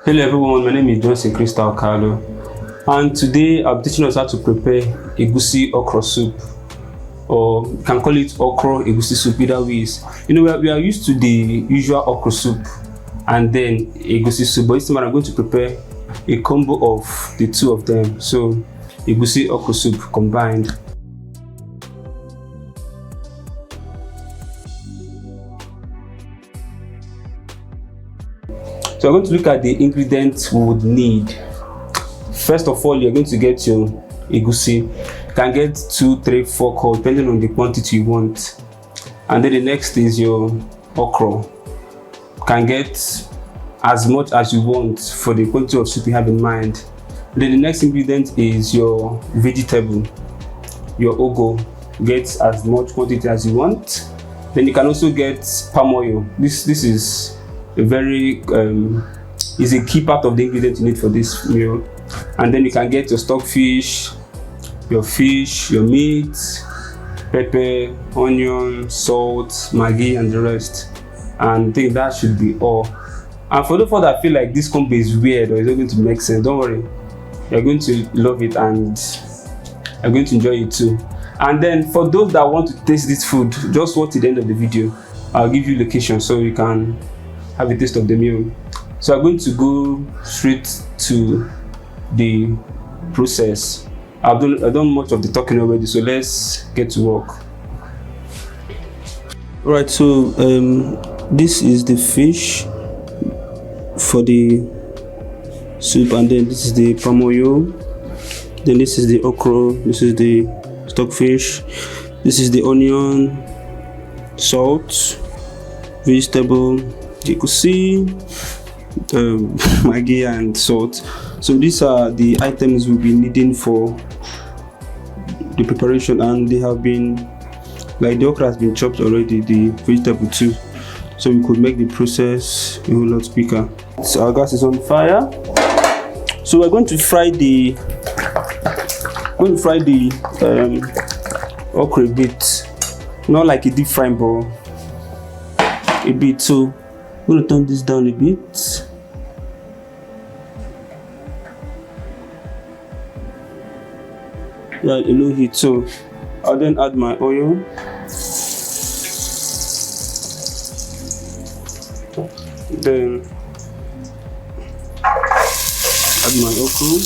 Hello everyone, my name is EGUSI-OKRO, and today I'm teaching us how to prepare EGUSI-OKRO soup, or you can call it Okro EGUSI soup, either ways. You know, we are used to the usual Okro soup and then EGUSI soup, but this time I'm going to prepare a combo of the two of them, so EGUSI-OKRO soup combined. So we're going to look at the ingredients we would need. First of all, you're going to get your egusi. You can get 2, 3, 4 cups depending on the quantity you want. And then the next is your okra. You can get as much as you want for the quantity of soup you have in mind. And then the next ingredient is your vegetable, your ugu. Get as much quantity as you want. Then you can also get palm oil. This is a very is a key part of the ingredient you need for this meal. And then you can get your stockfish, your fish, your meat, pepper, onion, salt, maggi, and the rest. And I think that should be all. And for those that feel like this combo is weird or it's not going to make sense, don't worry, you're going to love it and you're going to enjoy it too. And then for those that want to taste this food, just watch to the end of the video. I'll give you location so you can have a taste of the meal. So I'm going to go straight to the process. I've done much of the talking already, so let's get to work. Alright, so this is the fish for the soup, and then this is the palm oil, then this is the okra, this is the stockfish, this is the onion, salt, vegetable, egusi, maggi, and salt. So these are the items we'll be needing for the preparation, and they have been, like, the okra has been chopped already, the vegetable too, so we could make the process a whole lot quicker. So our gas is on fire, so we're going to fry the okra a bit, not like a deep frying, but a bit. So I'm going to turn this down a bit. Yeah, a low heat. So I'll then add my oil. Then add my okra.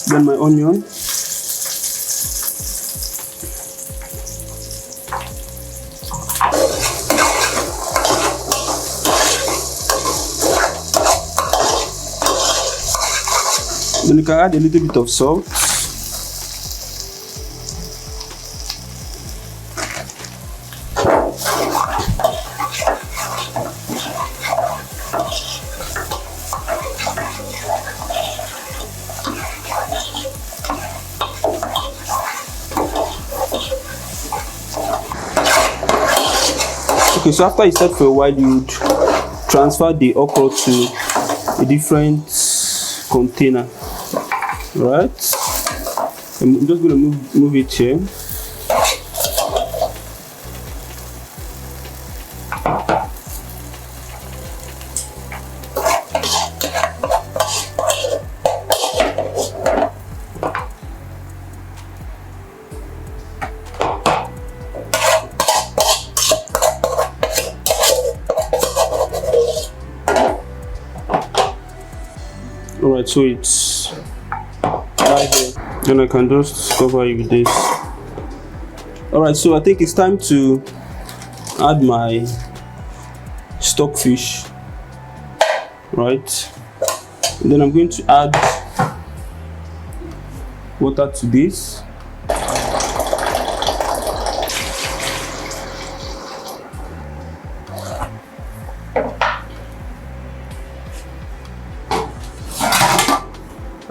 Then my onion. Then you can add a little bit of salt. Okay, so after you set for a while, you transfer the okra to a different container, right? I'm just going to move it here. Alright, so it's right here. Then I can just cover it with this. Alright, so I think it's time to add my stockfish. Right. And then I'm going to add water to this.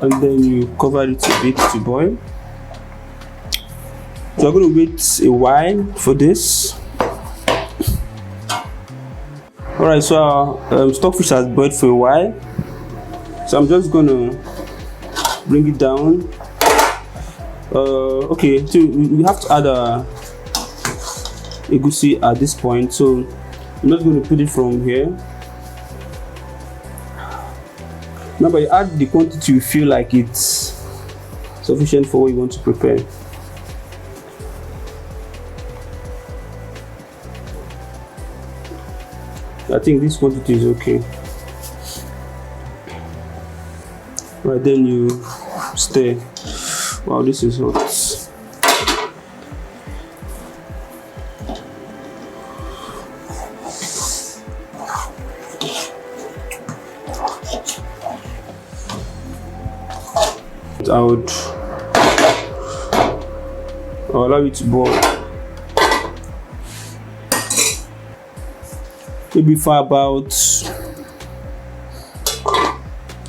And then you cover it a bit to boil. So I'm going to wait a while for this. Alright, so our stockfish has boiled for a while. So I'm just going to bring it down Okay, so we have to add egusi at this point, so I'm not going to put it from here. Remember, you add the quantity you feel like it's sufficient for what you want to prepare. I think this quantity is okay. Right, then you stir. Wow, this is hot. I'll allow it to boil maybe for about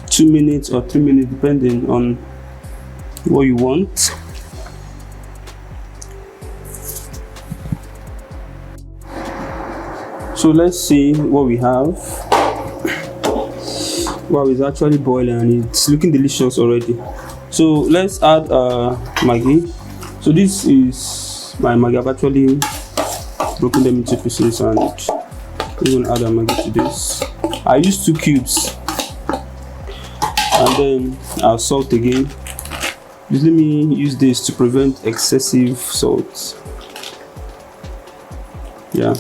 2 minutes or 3 minutes, depending on what you want. So let's see what we have. Wow, it's actually boiling and it's looking delicious already. So let's add Maggi. So this is my Maggi. I've actually broken them into pieces and I'm going to add a Maggi to this. I use 2 cubes and then I'll salt again. Just let me use this to prevent excessive salt. Yeah.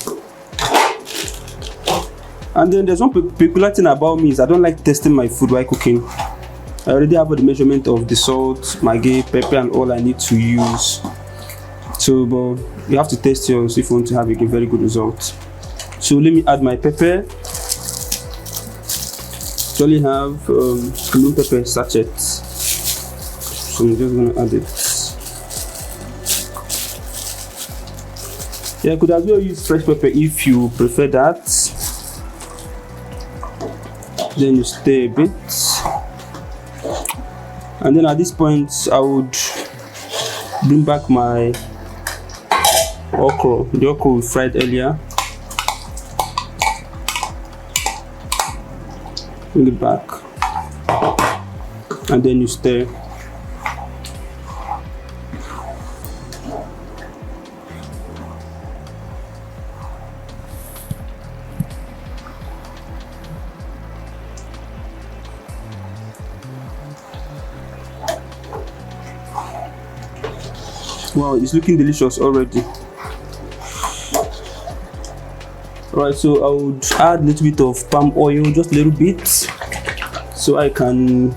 And then there's one peculiar thing about me is I don't like testing my food while cooking. I already have the measurement of the salt, Maggi, pepper and all I need to use. So but you have to test yours if you want to have a very good result. So let me add my pepper. I only have blue pepper sachet. So I'm just gonna add it. Yeah, I could as well use fresh pepper if you prefer that. Then you stir a bit. And then at this point I would bring back my okra, the okra we fried earlier. Bring it back and then you stir. Wow, it's looking delicious already. Alright, so I would add a little bit of palm oil, just a little bit, so I can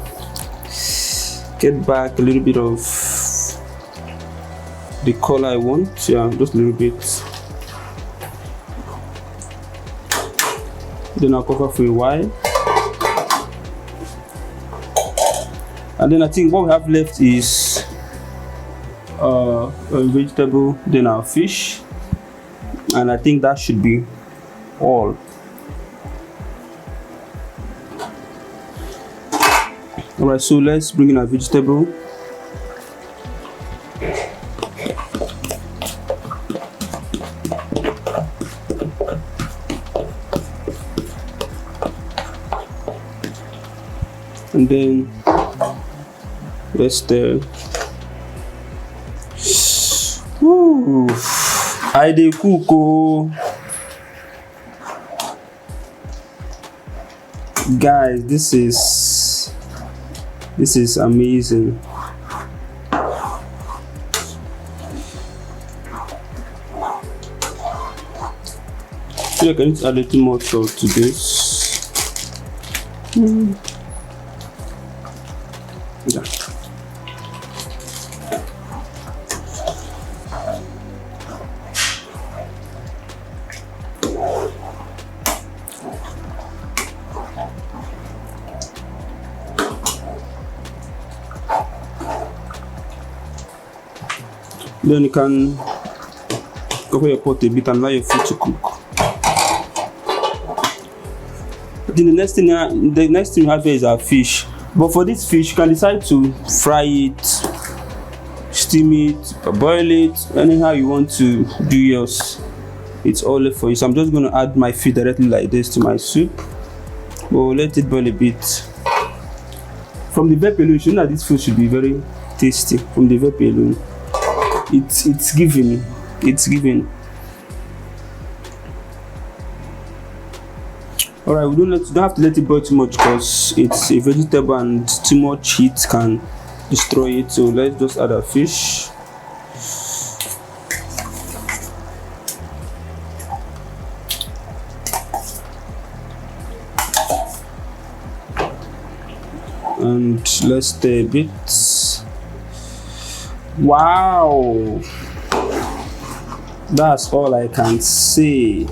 get back a little bit of the color I want. Yeah, just a little bit. Then I'll cover for a while. And then I think what we have left is a vegetable, then our fish, and I think that should be all. Alright, so let's bring in our vegetable. And then let's stir. Woo! I dey cook oh. Guys, this is amazing. So I can add a little more salt to this. Yeah. Then you can cover your pot a bit and allow your food to cook. Then the next thing you have here is our fish. But for this fish, you can decide to fry it, steam it, boil it, anyhow you want to do yours. It's all left for you. So I'm just going to add my fish directly like this to my soup. But let it boil a bit. From the very below, you should know that this food should be very tasty from the pepper alone. It's giving. All right, we don't have to let it boil too much because it's a vegetable and too much heat can destroy it. So let's just add our fish. And let's stir a bit. Wow, that's all I can say.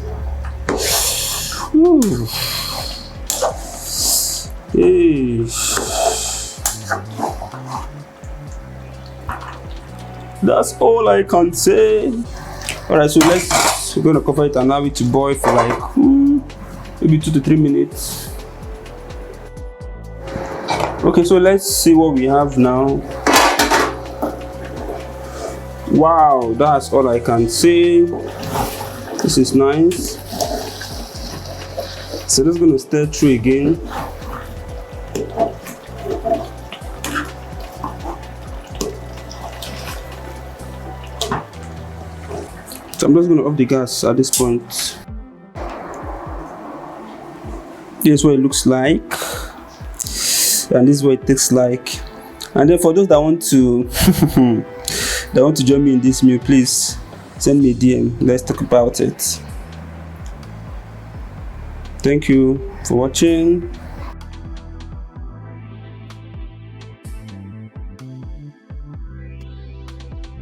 Ooh. Hey. That's all I can say. All right, so we're gonna cover it and allow it to boil for like maybe 2 to 3 minutes. Okay, so let's see what we have now. Wow, that's all I can say. This is nice. So just gonna stir through again. So I'm just gonna off the gas at this point. Here's what it looks like, and this is what it tastes like. And then for those that want to join me in this meal, please send me a DM. Let's talk about it. Thank you for watching.